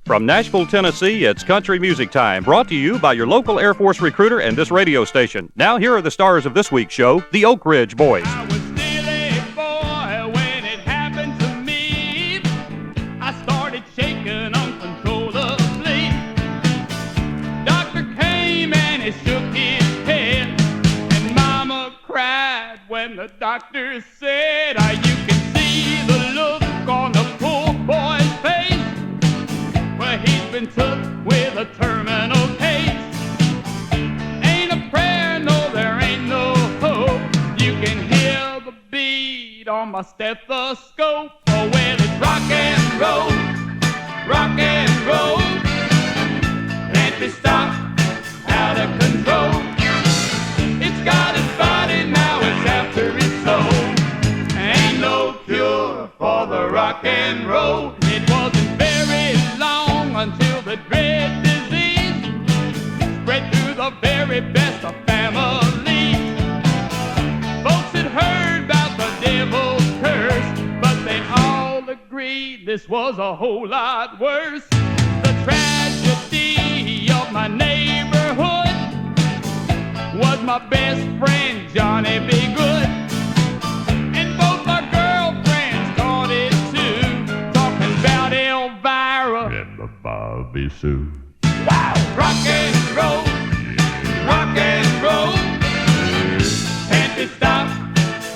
From Nashville, Tennessee, it's Country Music Time, brought to you by your local Air Force recruiter and this radio station. Now, here are the stars of this week's show, the Oak Ridge Boys. I was still a boy when it happened to me. I started shaking uncontrollably. Doctor came and he shook his head, and Mama cried when the doctor said, you can see the look on the poor boy's face. He's been took with a terminal case. Ain't a prayer, no, there ain't no hope. You can hear the beat on my stethoscope. Oh, well, it's rock and roll, rock and roll. Can't be stopped, out of control. It's got its body, now it's after its soul. Ain't no cure for the rock and roll. It wasn't very long until the dread disease spread through the very best of families. Folks had heard about the devil's curse, but they all agreed this was a whole lot worse. The tragedy of my neighborhood was my best friend Johnny B. Good, and both my girlfriends caught it too, talking about Elvira and the Bobby Sue. Wow! Rock and roll, rock and roll, can't be stopped,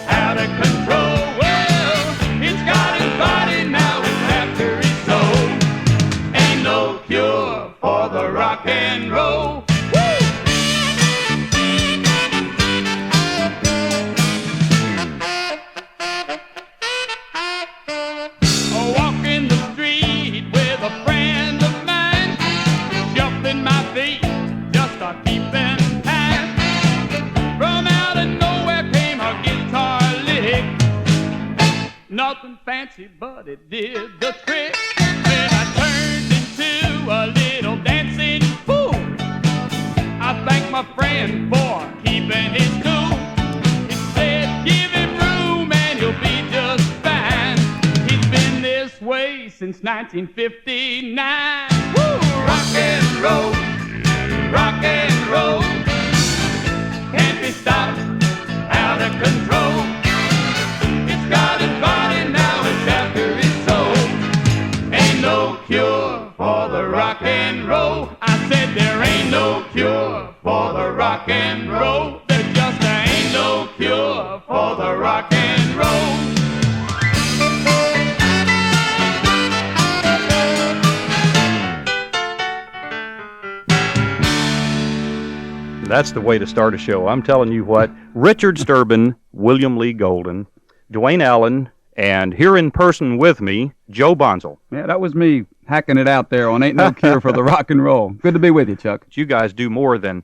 out of control. Well, it's got its body, now it's after its soul. Ain't no cure for the rock and roll. Nothing fancy, but it did the trick. Then I turned into a little dancing fool. I thank my friend for keeping his cool. He said, give him room and he'll be just fine. He's been this way since 1959. Woo! Rock and roll, rock and roll, can't be stopped, out of control. It's got its body, now it's after its soul. Ain't no cure for the rock and roll. I said there ain't no cure for the rock and roll. There just ain't no cure for the rock and roll. That's the way to start a show. I'm telling you what, Richard Sturban, William Lee Golden, Dwayne Allen, and here in person with me, Joe Bonzel. Yeah, that was me hacking it out there on Ain't No Cure for the Rock and Roll. Good to be with you, Chuck. You guys do more than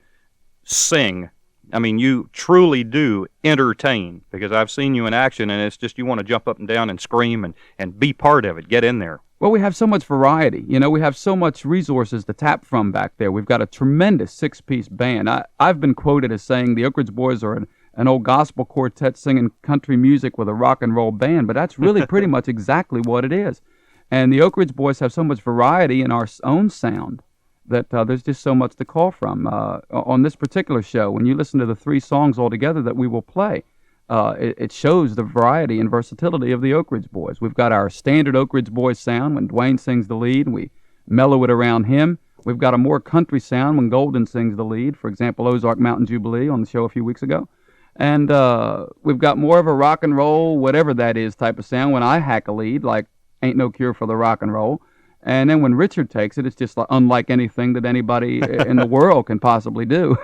sing. I mean, you truly do entertain, because I've seen you in action, and it's just you want to jump up and down and scream and be part of it. Get in there. Well, we have so much variety. You know, we have so much resources to tap from back there. We've got a tremendous six-piece band. I've been quoted as saying the Oak Ridge Boys are an old gospel quartet singing country music with a rock and roll band, but that's really pretty much exactly what it is. And the Oak Ridge Boys have so much variety in our own sound that there's just so much to call from. On this particular show, when you listen to the three songs altogether that we will play, it shows the variety and versatility of the Oak Ridge Boys. We've got our standard Oak Ridge Boys sound when Dwayne sings the lead, and we mellow it around him. We've got a more country sound when Golden sings the lead, for example, Ozark Mountain Jubilee on the show a few weeks ago. And we've got more of a rock and roll, whatever that is, type of sound when I hack a lead, like Ain't No Cure for the Rock and Roll. And then when Richard takes it, it's just unlike anything that anybody in the world can possibly do.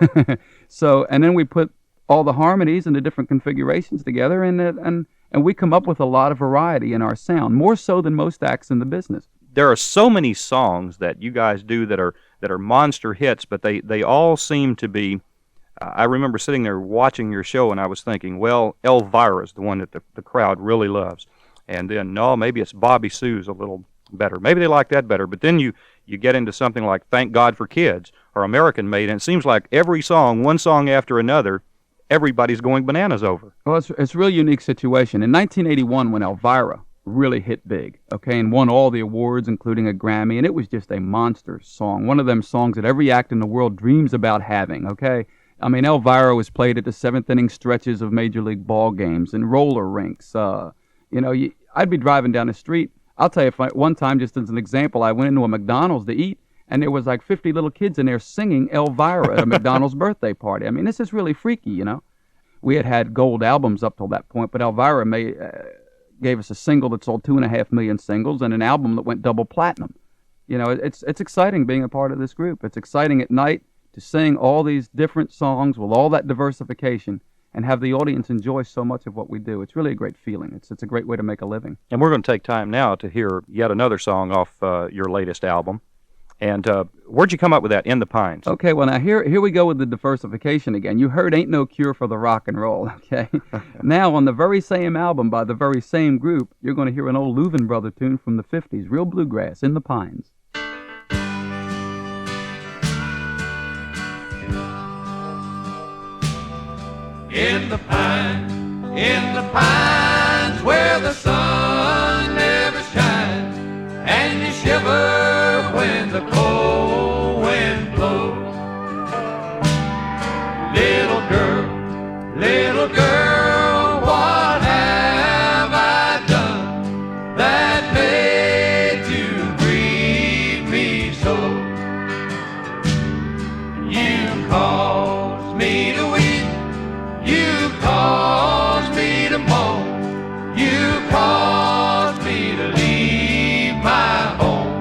So, and then we put all the harmonies and the different configurations together, and we come up with a lot of variety in our sound, more so than most acts in the business. There are so many songs that you guys do that are monster hits, but they all seem to be. I remember sitting there watching your show, and I was thinking, well, Elvira's the one that the crowd really loves, and then no, maybe it's Bobby Sue's a little better. Maybe they like that better. But then you get into something like Thank God for Kids or American Made, and it seems like every song, one song after another, everybody's going bananas over. Well, it's a real unique situation. In 1981, when Elvira really hit big, okay, and won all the awards, including a Grammy, and it was just a monster song. One of them songs that every act in the world dreams about having, okay? I mean, Elvira was played at the seventh inning stretches of Major League ball games and roller rinks. I'd be driving down the street. I'll tell you, one time, just as an example, I went into a McDonald's to eat, and there was like 50 little kids in there singing Elvira at a McDonald's birthday party. I mean, this is really freaky, you know? We had gold albums up till that point, but Elvira gave us a single that sold 2.5 million singles and an album that went double platinum. You know, it's exciting being a part of this group. It's exciting at night to sing all these different songs with all that diversification and have the audience enjoy so much of what we do. It's really a great feeling. It's a great way to make a living. And we're going to take time now to hear yet another song off your latest album. And where'd you come up with that, In the Pines? Okay, well, now here we go with the diversification again. You heard Ain't No Cure for the Rock and Roll, okay? Now, on the very same album by the very same group, you're going to hear an old Louvin Brother tune from the 50s, real bluegrass, In the Pines. In the pines where the sun never shines, and you shiver when the cold wind blows. Little girl, what have I done that made you grieve me so? You caused me to weep, you caused me to moan, you caused me to leave my home.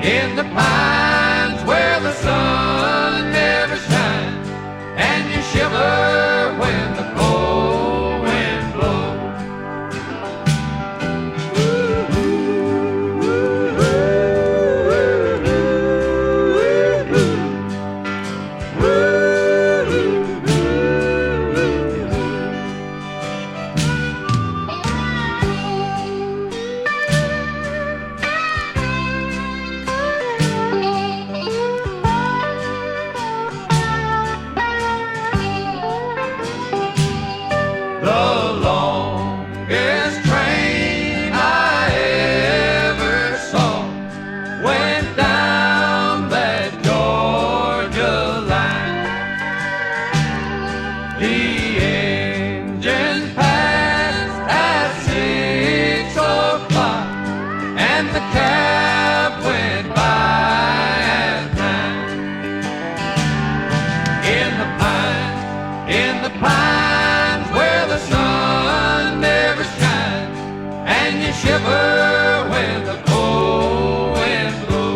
In the pines where the sun never shines, and you shiver when the cold wind blows. Shiver when the cold wind blows.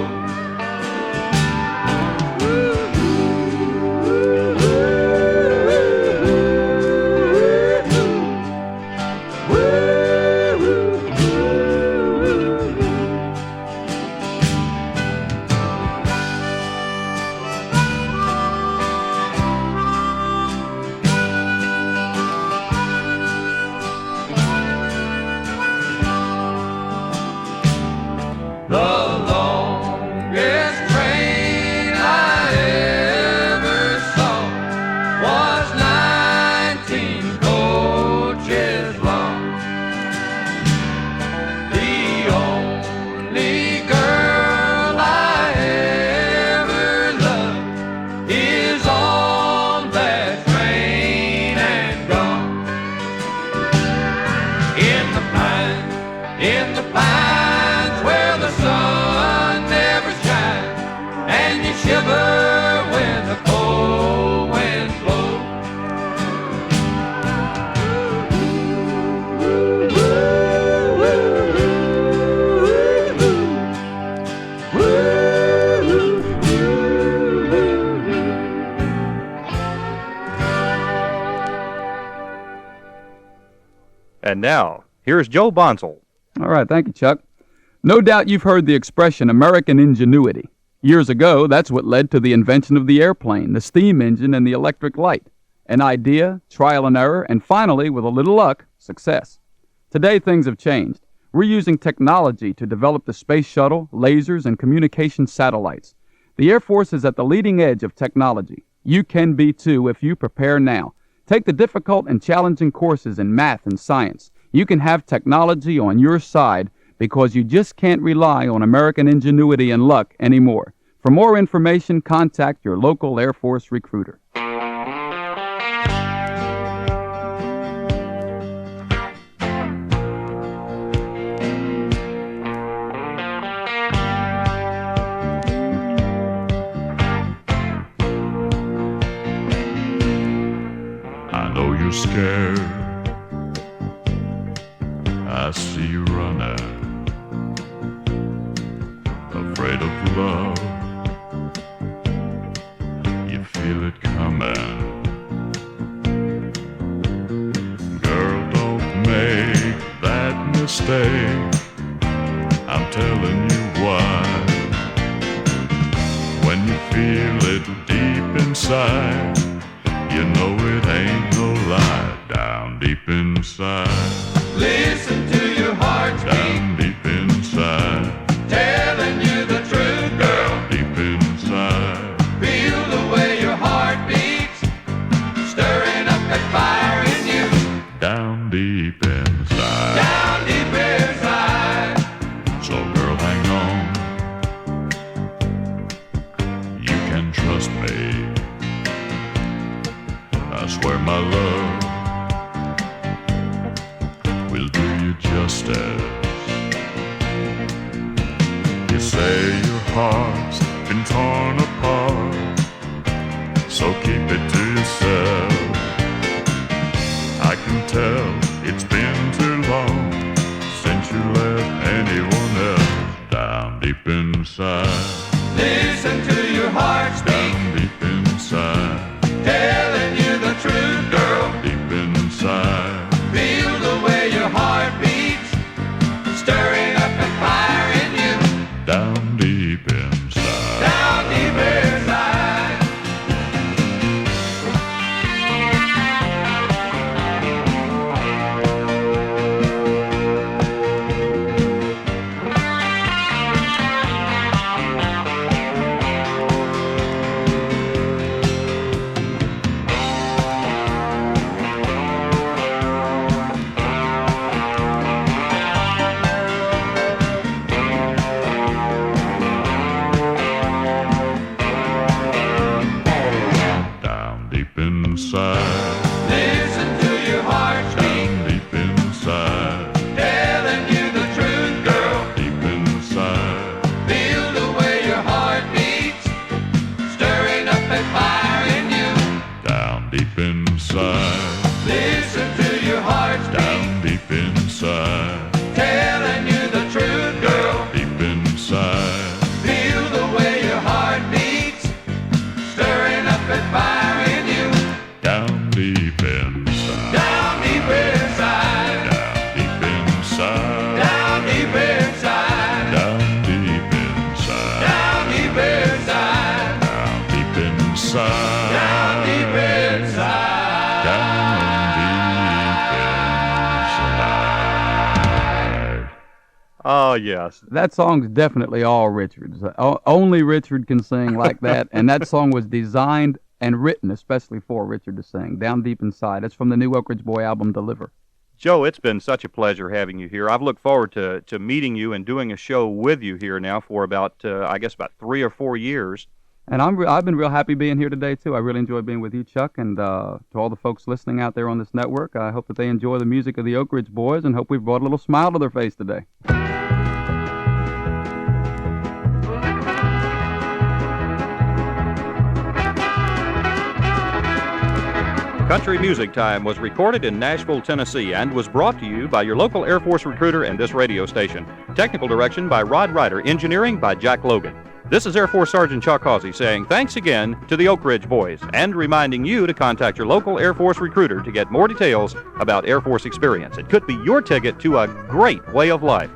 In the pines where the sun never shines, and you shiver when the cold wind blows. And now, here's Joe Bonsall. All right, thank you, Chuck. No doubt you've heard the expression American ingenuity. Years ago, that's what led to the invention of the airplane, the steam engine, and the electric light. An idea, trial and error, and finally, with a little luck, success. Today, things have changed. We're using technology to develop the space shuttle, lasers, and communication satellites. The Air Force is at the leading edge of technology. You can be too if you prepare now. Take the difficult and challenging courses in math and science. You can have technology on your side because you just can't rely on American ingenuity and luck anymore. For more information, contact your local Air Force recruiter. I know you're scared. I see you running, afraid of love. You feel it coming. Girl, don't make that mistake. I'm telling you why. When you feel it deep inside, you know it ain't no lie. Down deep inside, Listen to your heart's beat, down deep inside, telling you the truth, girl. deep inside, Feel the way your heart beats, stirring up that fire in you, down deep inside. down deep inside. So girl, hang on. You can trust me. I swear my love will do you justice. You say your heart's been torn apart, so keep it to yourself. I can tell it's been too long since you left anyone else. Down deep inside, Listen to your heart's beat, down deep inside, telling you the truth, girl. deep inside, Feel the way your heart beats, stirring up that fire in you, down deep inside. down deep inside. Down deep inside, Listen to your heart's beat, down deep inside, telling you the truth, girl. deep inside, Feel the way your heart beats, stirring up that fire in you. down deep inside, Listen to your heart's beat, down deep inside, telling you the truth, girl. deep inside, Feel the way your heart beats, stirring up that fire in you. down deep inside, Down deep inside, down deep inside, down deep inside, down deep inside, down deep inside, down deep inside, down deep inside. down deep inside. Oh, yes. That song's definitely all Richard's. Only Richard can sing like that, and that song was designed and written especially for Richard to sing, Down Deep Inside. It's from the new Oak Ridge Boy album, Deliver. Joe, it's been such a pleasure having you here. I've looked forward to meeting you and doing a show with you here now for about 3 or 4 years. And I've been real happy being here today, too. I really enjoyed being with you, Chuck, and to all the folks listening out there on this network, I hope that they enjoy the music of the Oak Ridge Boys and hope we've brought a little smile to their face today. Country Music Time was recorded in Nashville, Tennessee, and was brought to you by your local Air Force recruiter and this radio station. Technical direction by Rod Ryder, engineering by Jack Logan. This is Air Force Sergeant Chuck Hausey saying thanks again to the Oak Ridge Boys and reminding you to contact your local Air Force recruiter to get more details about Air Force experience. It could be your ticket to a great way of life.